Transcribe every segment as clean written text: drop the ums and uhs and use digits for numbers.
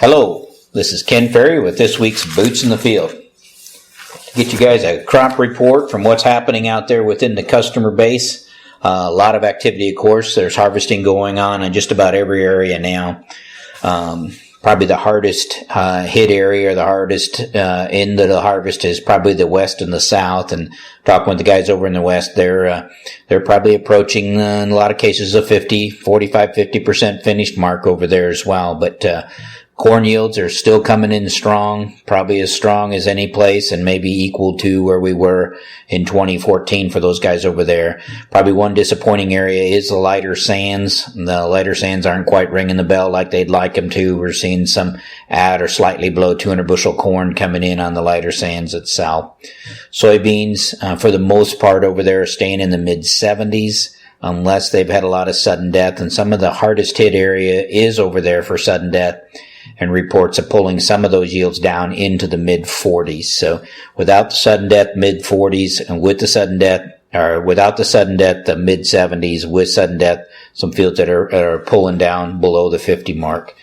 Hello, this is Ken Ferry with this week's Boots in the Field. To get you guys a crop report from what's happening out there within the customer base. A lot of activity, of course. There's harvesting going on in just about every area now. Probably the hardest hit area, or the hardest end of the harvest is probably the west and the south. And talking with the guys over in the west, they're probably approaching, in a lot of cases, a 50% finished mark over there as well. But corn yields are still coming in strong, probably as strong as any place, and maybe equal to where we were in 2014 for those guys over there. Probably one disappointing area is the lighter sands. The lighter sands aren't quite ringing the bell like they'd like them to. We're seeing some at or slightly below 200 bushel corn coming in on the lighter sands at south. Soybeans, for the most part over there, are staying in the mid-70s. Unless they've had a lot of sudden death, and some of the hardest hit area is over there for sudden death, and reports of pulling some of those yields down into the mid-40s. So without the sudden death, mid-40s, and with the sudden death, or without the sudden death, the mid-70s, with sudden death, some fields that are pulling down below the 50 mark.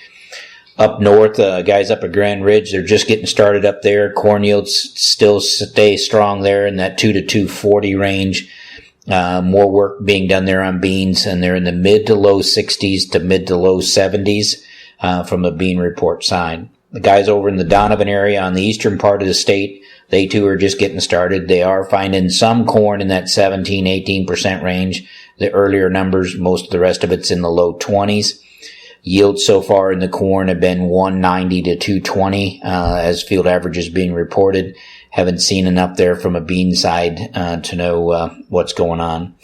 Up north, guys up at Grand Ridge, they're just getting started up there. Corn yields still stay strong there in that 2 to 240 range. More work being done there on beans, and they're in the mid to low 60s to mid to low 70s from the bean report side. The guys over in the Donovan area on the eastern part of the state, they too are just getting started. They are finding some corn in that 17-18% range. The earlier numbers, most of the rest of it's in the low 20s. Yields so far in the corn have been 190 to 220 as field averages being reported. Haven't seen enough there from a bean side to know what's going on.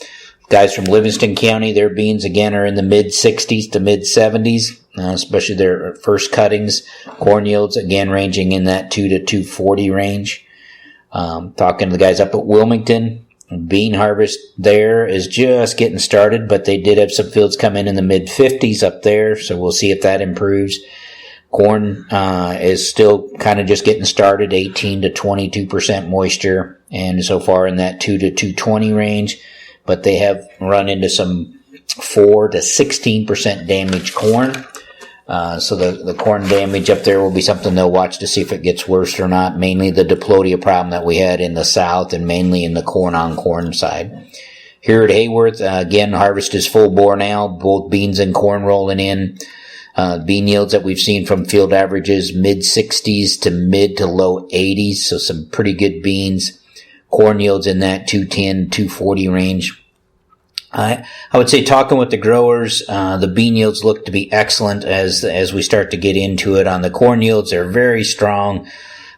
Guys from Livingston County, their beans again are in the mid-60s to mid-70s, especially their first cuttings. Corn yields again ranging in that 2 to 240 range. Talking to the guys up at Wilmington, bean harvest there is just getting started, but they did have some fields come in the mid-50s up there, so we'll see if that improves. Corn is still kind of just getting started, 18 to 22% moisture, and so far in that 2 to 220 range. But they have run into some 4 to 16% damaged corn. So the corn damage up there will be something they'll watch to see if it gets worse or not. Mainly the diplodia problem that we had in the south, and mainly in the corn-on-corn side. Here at Hayworth, again, harvest is full bore now, both beans and corn rolling in. Bean yields that we've seen from field averages, mid-60s to mid to low 80s, so some pretty good beans. Corn yields in that 210, 240 range. I would say, talking with the growers, the bean yields look to be excellent as we start to get into it. On the corn yields, they're very strong,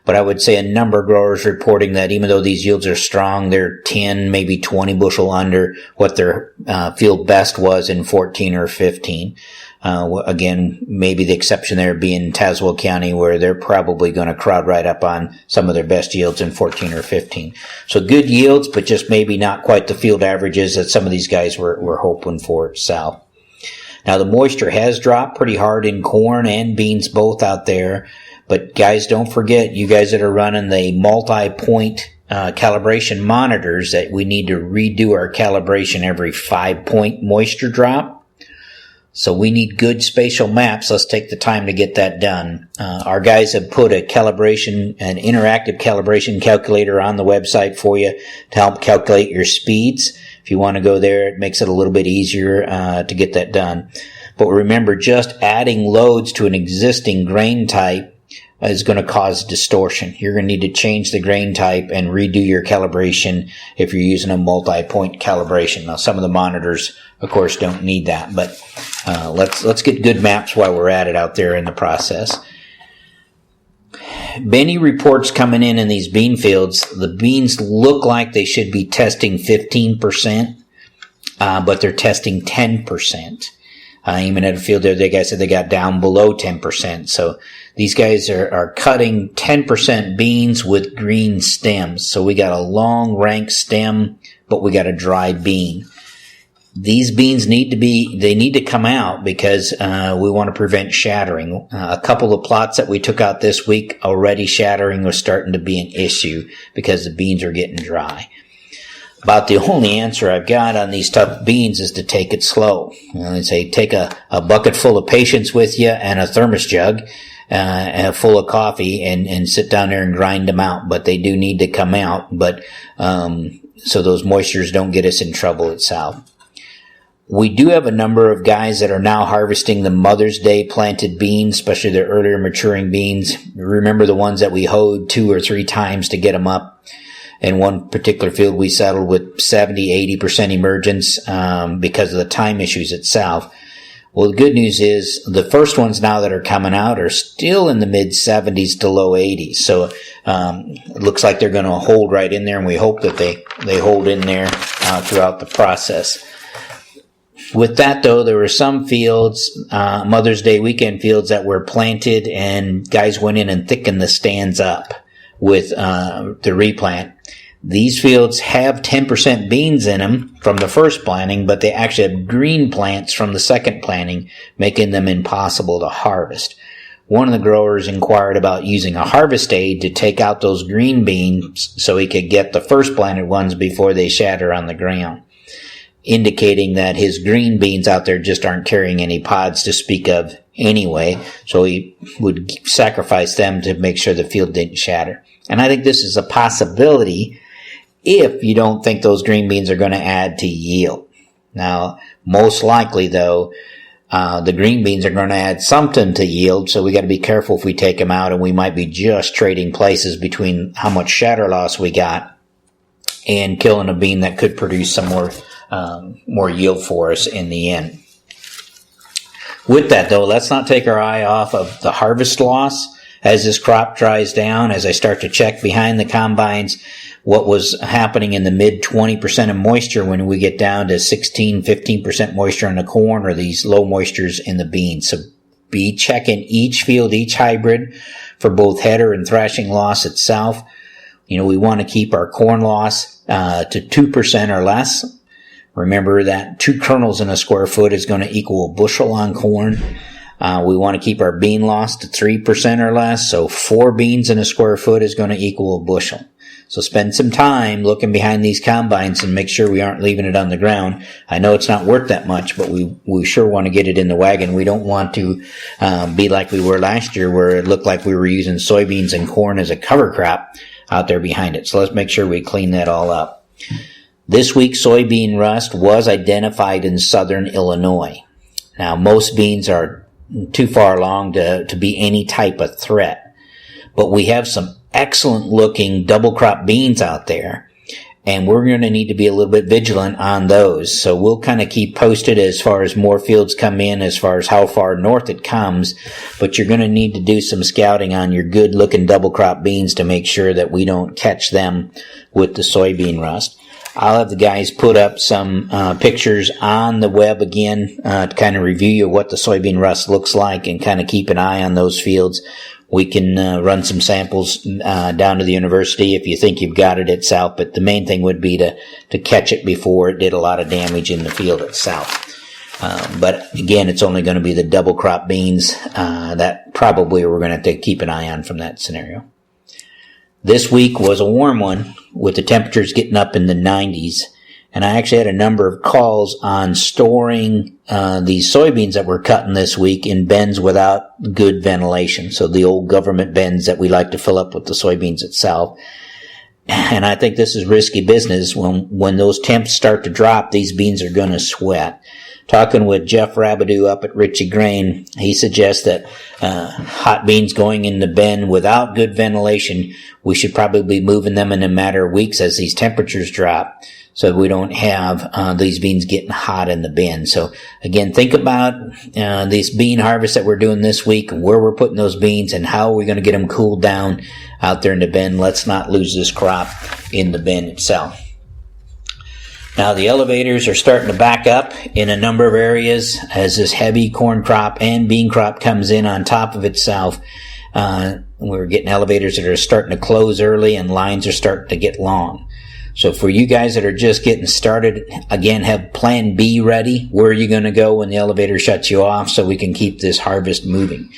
but I would say a number of growers reporting that even though these yields are strong, they're 10, maybe 20 bushel under what their field best was in 14 or 15. Again, maybe the exception there being Tazewell County, where they're probably going to crowd right up on some of their best yields in 14 or 15. So good yields, but just maybe not quite the field averages that some of these guys were hoping for south. Now, the moisture has dropped pretty hard in corn and beans both out there, but guys, don't forget, you guys that are running the multi-point calibration monitors, that we need to redo our calibration every 5-point moisture drop. So we need good spatial maps. Let's take the time to get that done. Our guys have put an interactive calibration calculator on the website for you to help calculate your speeds. If you want to go there, it makes it a little bit easier to get that done. But remember, just adding loads to an existing grain type is going to cause distortion. You're going to need to change the grain type and redo your calibration if you're using a multi-point calibration. Now, some of the monitors, of course, don't need that, but let's get good maps while we're at it out there in the process. Many reports coming in these bean fields. The beans look like they should be testing 15%, but they're testing 10%. Even at a field there, the guys said they got down below 10%. So these guys are cutting 10% beans with green stems. So we got a long rank stem, but we got a dry bean. These beans need to come out because we want to prevent shattering. A couple of plots that we took out this week, already shattering was starting to be an issue because the beans are getting dry. About the only answer I've got on these tough beans is to take it slow. I'd say take a bucket full of patience with you and a thermos jug full of coffee and sit down there and grind them out, but they do need to come out, but so those moistures don't get us in trouble at South. We do have a number of guys that are now harvesting the Mother's Day planted beans, especially the earlier maturing beans. Remember the ones that we hoed 2 or 3 times to get them up. In one particular field, we settled with 70-80% emergence because of the time issues at South. Well, the good news is the first ones now that are coming out are still in the mid-70s to low 80s. So it looks like they're going to hold right in there, and we hope that they hold in there throughout the process. With that, though, there were some fields, Mother's Day weekend fields, that were planted, and guys went in and thickened the stands up with the replant. These fields have 10% beans in them from the first planting, but they actually have green plants from the second planting, making them impossible to harvest. One of the growers inquired about using a harvest aid to take out those green beans so he could get the first planted ones before they shatter on the ground, indicating that his green beans out there just aren't carrying any pods to speak of anyway, so he would sacrifice them to make sure the field didn't shatter. And I think this is a possibility if you don't think those green beans are going to add to yield. Now, most likely, though, the green beans are going to add something to yield, so we got to be careful if we take them out, and we might be just trading places between how much shatter loss we got and killing a bean that could produce some more yield for us in the end. With that, though, let's not take our eye off of the harvest loss as this crop dries down. As I start to check behind the combines what was happening in the mid 20% of moisture when we get down to 16-15% moisture in the corn, or these low moistures in the beans. So be checking each field, each hybrid, for both header and thrashing loss itself. We want to keep our corn loss to 2% or less. Remember that 2 kernels in a square foot is going to equal a bushel on corn. We want to keep our bean loss to 3% or less, so 4 beans in a square foot is going to equal a bushel. So spend some time looking behind these combines and make sure we aren't leaving it on the ground. I know it's not worth that much, but we sure want to get it in the wagon. We don't want to be like we were last year, where it looked like we were using soybeans and corn as a cover crop out there behind it. So let's make sure we clean that all up. This week, soybean rust was identified in southern Illinois. Now, most beans are too far along to be any type of threat, but we have some excellent looking double crop beans out there, and we're going to need to be a little bit vigilant on those. So we'll kind of keep posted as far as more fields come in, as far as how far north it comes, but you're going to need to do some scouting on your good looking double crop beans to make sure that we don't catch them with the soybean rust. I'll have the guys put up some pictures on the web again to kind of review you what the soybean rust looks like, and kind of keep an eye on those fields. We can run some samples down to the university if you think you've got it at South, but the main thing would be to catch it before it did a lot of damage in the field at South. But again, it's only going to be the double crop beans that probably we're going to have to keep an eye on from that scenario. This week was a warm one, with the temperatures getting up in the 90s. And I actually had a number of calls on storing these soybeans that we're cutting this week in bins without good ventilation. So the old government bins that we like to fill up with the soybeans itself. And I think this is risky business. When those temps start to drop, these beans are going to sweat. Talking with Jeff Rabideau up at Ritchie Grain, he suggests that hot beans going in the bin without good ventilation, we should probably be moving them in a matter of weeks as these temperatures drop, so we don't have these beans getting hot in the bin. So again, think about these bean harvests that we're doing this week, and where we're putting those beans, and how we're going to get them cooled down out there in the bin. Let's not lose this crop in the bin itself. Now, the elevators are starting to back up in a number of areas as this heavy corn crop and bean crop comes in on top of itself. We're getting elevators that are starting to close early, and lines are starting to get long. So for you guys that are just getting started, again, have plan B ready. Where are you going to go when the elevator shuts you off, so we can keep this harvest moving?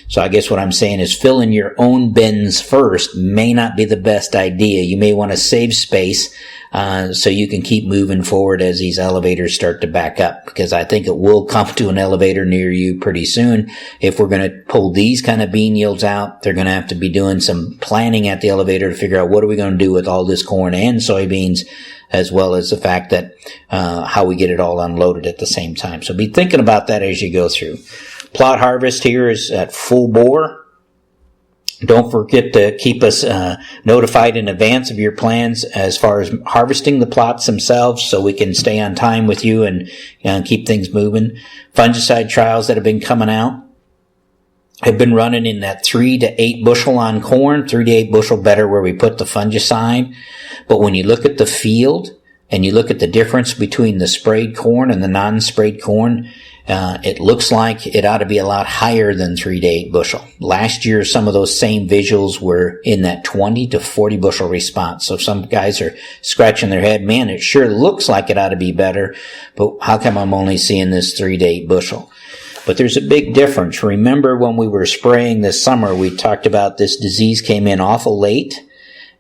So I guess what I'm saying is filling your own bins first may not be the best idea. You may want to save space so you can keep moving forward as these elevators start to back up, because I think it will come to an elevator near you pretty soon. If we're going to pull these kind of bean yields out, they're going to have to be doing some planning at the elevator to figure out what are we going to do with all this corn and soybeans, as well as the fact that how we get it all unloaded at the same time. So be thinking about that as you go through. Plot harvest here is at full bore. Don't forget to keep us notified in advance of your plans as far as harvesting the plots themselves, so we can stay on time with you and keep things moving. Fungicide trials that have been coming out have been running in that 3 to 8 bushel on corn, 3 to 8 bushel better where we put the fungicide. But when you look at the field and you look at the difference between the sprayed corn and the non-sprayed corn, it looks like it ought to be a lot higher than 3 to 8 bushel. Last year, some of those same visuals were in that 20 to 40 bushel response. So some guys are scratching their head, man, it sure looks like it ought to be better, but how come I'm only seeing this 3 to 8 bushel? But there's a big difference. Remember when we were spraying this summer, we talked about this disease came in awful late,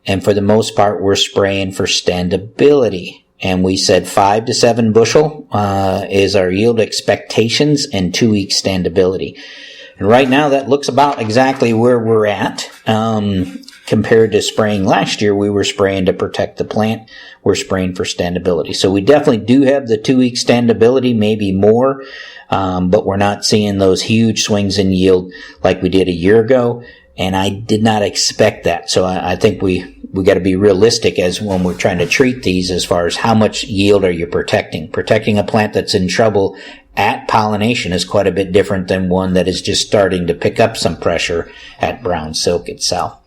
and for the most part, we're spraying for standability. And we said 5 to 7 bushel is our yield expectations and 2 weeks standability. And right now, that looks about exactly where we're at. Compared to spraying last year, we were spraying to protect the plant. We're spraying for standability. So we definitely do have the 2 week standability, maybe more, but we're not seeing those huge swings in yield like we did a year ago. And I did not expect that. So I think we got to be realistic as when we're trying to treat these as far as how much yield are you protecting. Protecting a plant that's in trouble at pollination is quite a bit different than one that is just starting to pick up some pressure at brown silk itself.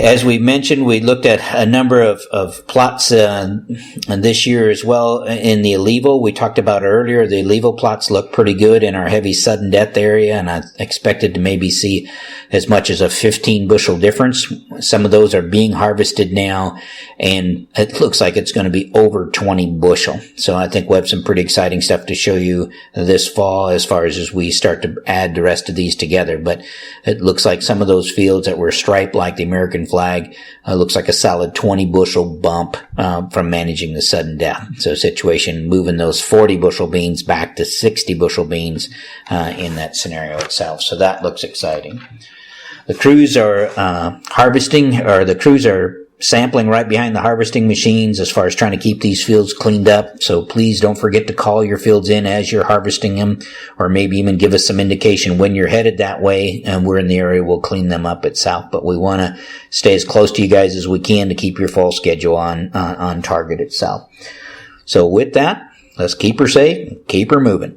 As we mentioned, we looked at a number of plots this year as well in the Alivo. We talked about earlier, the Alivo plots look pretty good in our heavy sudden death area, and I expected to maybe see as much as a 15 bushel difference. Some of those are being harvested now, and it looks like it's going to be over 20 bushel. So I think we'll have some pretty exciting stuff to show you this fall as far as we start to add the rest of these together. But it looks like some of those fields that were striped like the American flag looks like a solid 20 bushel bump from managing the sudden death. So situation moving those 40 bushel beans back to 60 bushel beans in that scenario itself. So that looks exciting. The crews are the crews are sampling right behind the harvesting machines as far as trying to keep these fields cleaned up. So please don't forget to call your fields in as you're harvesting them, or maybe even give us some indication when you're headed that way and we're in the area, we'll clean them up itself. But we want to stay as close to you guys as we can to keep your fall schedule on target itself. So with that, let's keep her safe, keep her moving.